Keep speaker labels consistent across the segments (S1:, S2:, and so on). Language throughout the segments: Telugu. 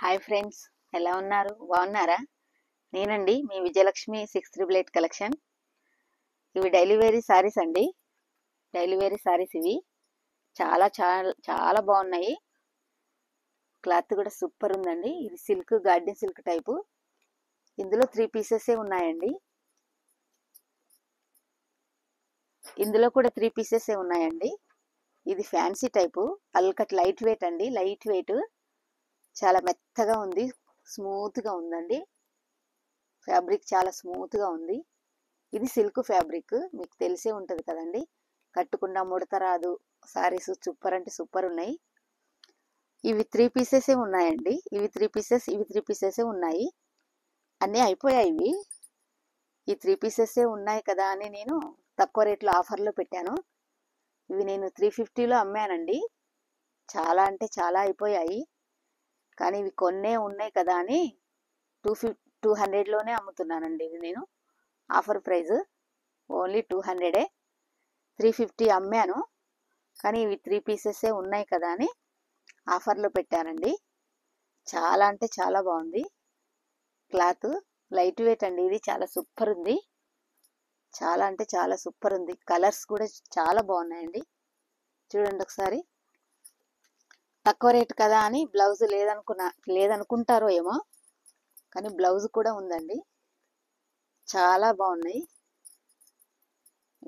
S1: హాయ్ ఫ్రెండ్స్, ఎలా ఉన్నారు? బాగున్నారా? నేనండి మీ విజయలక్ష్మి 688 కలెక్షన్. ఇవి డైలీ వేరీ సారీస్ అండి. డైలీ వేరీ సారీస్ ఇవి చాలా చాలా చాలా బాగున్నాయి. క్లాత్ కూడా సూపర్ ఉందండి. ఇది సిల్క్, గార్డెన్ సిల్క్ టైపు. ఇందులో 3 పీసెసే ఉన్నాయండి. ఇందులో కూడా 3 పీసెసే ఉన్నాయండి. ఇది ఫ్యాన్సీ టైపు, అల్కట్ లైట్ వెయిట్ అండి. లైట్ వెయిట్, చాలా మెత్తగా ఉంది, స్మూత్గా ఉందండి. ఫ్యాబ్రిక్ చాలా స్మూత్గా ఉంది. ఇది సిల్క్ ఫ్యాబ్రిక్, మీకు తెలిసే ఉంటుంది కదండి. కట్టుకుండా ముడత రాదు. సారీస్ సూపర్ అంటే సూపర్ ఉన్నాయి. ఇవి 3 పీసెసే ఉన్నాయండి. ఇవి 3 పీసెస్, ఇవి 3 పీసెసే ఉన్నాయి. అన్నీ అయిపోయాయి ఇవి. ఈ 3 పీసెసే ఉన్నాయి కదా అని నేను తక్కువ రేట్లో ఆఫర్లో పెట్టాను. ఇవి నేను 350లో అమ్మానండి. చాలా అంటే చాలా అయిపోయాయి. కానీ ఇవి కొన్నే ఉన్నాయి కదా అని 200లోనే అమ్ముతున్నానండి. ఇది నేను ఆఫర్ ప్రైస్ ఓన్లీ 200. 350 అమ్మాను, కానీ ఇవి 3 పీసెసే ఉన్నాయి కదా అని ఆఫర్లో పెట్టానండి. చాలా అంటే చాలా బాగుంది. క్లాత్ లైట్ వెయిట్ అండి. ఇది చాలా సూపర్ ఉంది. చాలా అంటే చాలా సూపర్ ఉంది. కలర్స్ కూడా చాలా బాగున్నాయండి. చూడండి ఒకసారి. తక్కువ రేట్ కదా అని బ్లౌజ్ లేదనుకుంటారో ఏమో, కానీ బ్లౌజ్ కూడా ఉందండి. చాలా బాగున్నాయి.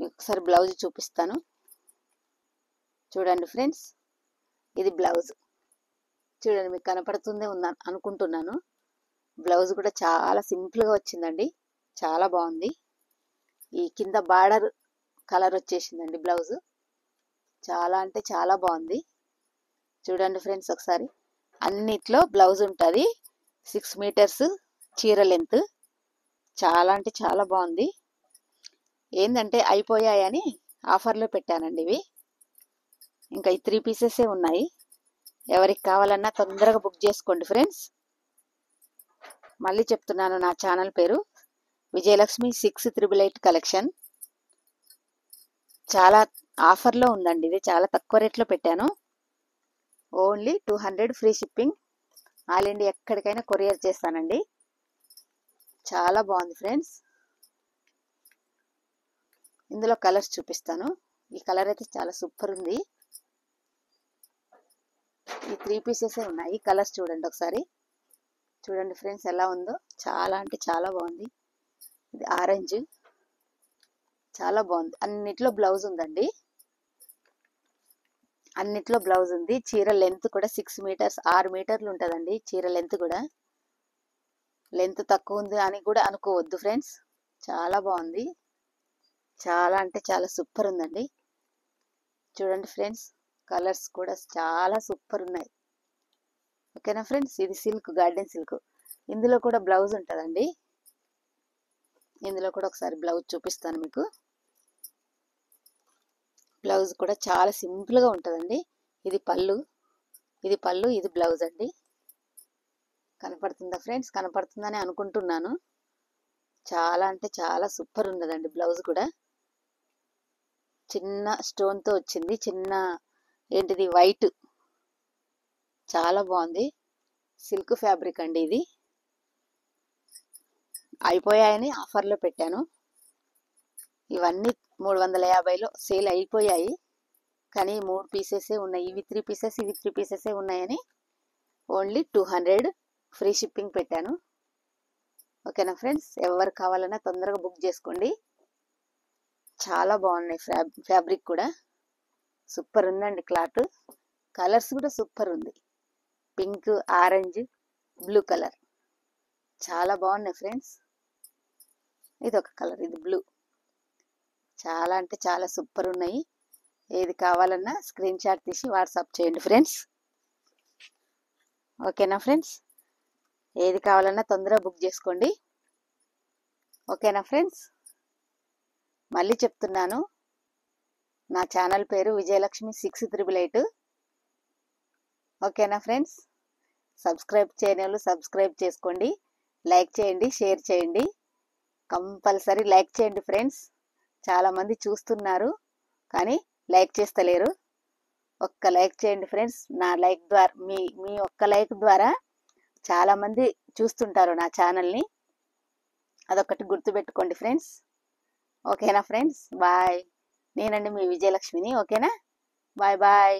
S1: ఒకసారి బ్లౌజ్ చూపిస్తాను. చూడండి ఫ్రెండ్స్, ఇది బ్లౌజ్. చూడండి, మీకు కనపడుతుందే అనుకుంటున్నాను. బ్లౌజ్ కూడా చాలా సింపుల్గా వచ్చిందండి. చాలా బాగుంది. ఈ కింద బార్డర్ కలర్ వచ్చేసిందండి బ్లౌజ్. చాలా అంటే చాలా బాగుంది. చూడండి ఫ్రెండ్స్ ఒకసారి. అన్నిట్లో బ్లౌజ్ ఉంటుంది. 6 మీటర్స్ చీర లెంత్. చాలా అంటే చాలా బాగుంది. ఏంటంటే అయిపోయాయని ఆఫర్లో పెట్టానండి ఇవి. ఇంకా ఈ 3 పీసెసే ఉన్నాయి. ఎవరికి కావాలన్నా తొందరగా బుక్ చేసుకోండి ఫ్రెండ్స్. మళ్ళీ చెప్తున్నాను, నా ఛానల్ పేరు విజయలక్ష్మి 688 కలెక్షన్. చాలా ఆఫర్లో ఉందండి. ఇది చాలా తక్కువ రేట్లో పెట్టాను. Only 200 free shipping. All India ఎక్కడికైనా కొరియర్ చేస్తానండి. చాలా బాగుంది ఫ్రెండ్స్. ఇందులో కలర్స్ చూపిస్తాను. ఈ కలర్ అయితే చాలా సూపర్ ఉంది. ఈ 3 పీసెసే ఉన్నాయి. కలర్స్ చూడండి ఒకసారి. చూడండి ఫ్రెండ్స్ ఎలా ఉందో. చాలా అంటే చాలా బాగుంది. ఇది ఆరెంజ్. చాలా బాగుంది. అన్నిట్లో బ్లౌజ్ ఉందండి. అన్నిట్లో బ్లౌజ్ ఉంది. చీర లెంత్ కూడా 6 మీటర్స్, 6 మీటర్లు ఉంటుందండి చీర లెంత్ కూడా. లెంత్ తక్కువ ఉంది అని కూడా అనుకోవద్దు ఫ్రెండ్స్. చాలా బాగుంది. చాలా అంటే చాలా సూపర్ ఉందండి. చూడండి ఫ్రెండ్స్, కలర్స్ కూడా చాలా సూపర్ ఉన్నాయి. ఓకేనా ఫ్రెండ్స్. ఇది సిల్క్, గార్డెన్ సిల్క్. ఇందులో కూడా బ్లౌజ్ ఉంటుందండి. ఇందులో కూడా ఒకసారి బ్లౌజ్ చూపిస్తాను మీకు. బ్లౌజ్ కూడా చాలా సింపుల్గా ఉంటుందండి. ఇది పళ్ళు, ఇది పళ్ళు, ఇది బ్లౌజ్ అండి. కనపడుతుందా ఫ్రెండ్స్? కనపడుతుందని అనుకుంటున్నాను. చాలా అంటే చాలా సూపర్ ఉన్నదండి. బ్లౌజ్ కూడా చిన్న స్టోన్తో వచ్చింది. చిన్న ఏంటిది వైట్. చాలా బాగుంది. సిల్క్ ఫ్యాబ్రిక్ అండి ఇది. అయిపోయాయని ఆఫర్లో పెట్టాను. ఇవన్నీ 350లో సేల్ అయిపోయాయి. కానీ 3 పీసెసే ఉన్నాయి. ఇవి 3 పీసెస్, ఇవి 3 పీసెసే ఉన్నాయని ఓన్లీ 200 ఫ్రీ షిప్పింగ్ పెట్టాను. ఓకేనా ఫ్రెండ్స్. ఎవరు కావాలన్నా తొందరగా బుక్ చేసుకోండి. చాలా బాగున్నాయి. ఫ్యాబ్రిక్ కూడా సూపర్ ఉందండి. క్లాత్ కలర్స్ కూడా సూపర్ ఉంది. పింక్, ఆరెంజ్, బ్లూ కలర్ చాలా బాగున్నాయి ఫ్రెండ్స్. ఇది ఒక కలర్, ఇది బ్లూ. చాలా అంటే చాలా సూపర్ ఉన్నాయి. ఏది కావాలన్నా స్క్రీన్ షాట్ తీసి వాట్సాప్ చేయండి ఫ్రెండ్స్. ఓకేనా ఫ్రెండ్స్. ఏది కావాలన్నా తొందరగా బుక్ చేసుకోండి. ఓకేనా ఫ్రెండ్స్. మళ్ళీ చెప్తున్నాను, నా ఛానల్ పేరు విజయలక్ష్మి 688. ఓకేనా ఫ్రెండ్స్. సబ్స్క్రైబ్ చేయని వాళ్ళు సబ్స్క్రైబ్ చేసుకోండి. లైక్ చేయండి, షేర్ చేయండి. కంపల్సరీ లైక్ చేయండి ఫ్రెండ్స్. చాలామంది చూస్తున్నారు కానీ లైక్ చేస్తలేరు. ఒక్క లైక్ చేయండి ఫ్రెండ్స్. నా లైక్ ద్వారా మీ ఒక్క లైక్ ద్వారా చాలామంది చూస్తుంటారు నా ఛానల్ని. అదొకటి గుర్తుపెట్టుకోండి ఫ్రెండ్స్. ఓకేనా ఫ్రెండ్స్? బాయ్. నేనండి మీ విజయలక్ష్మిని. ఓకేనా? Bye bye.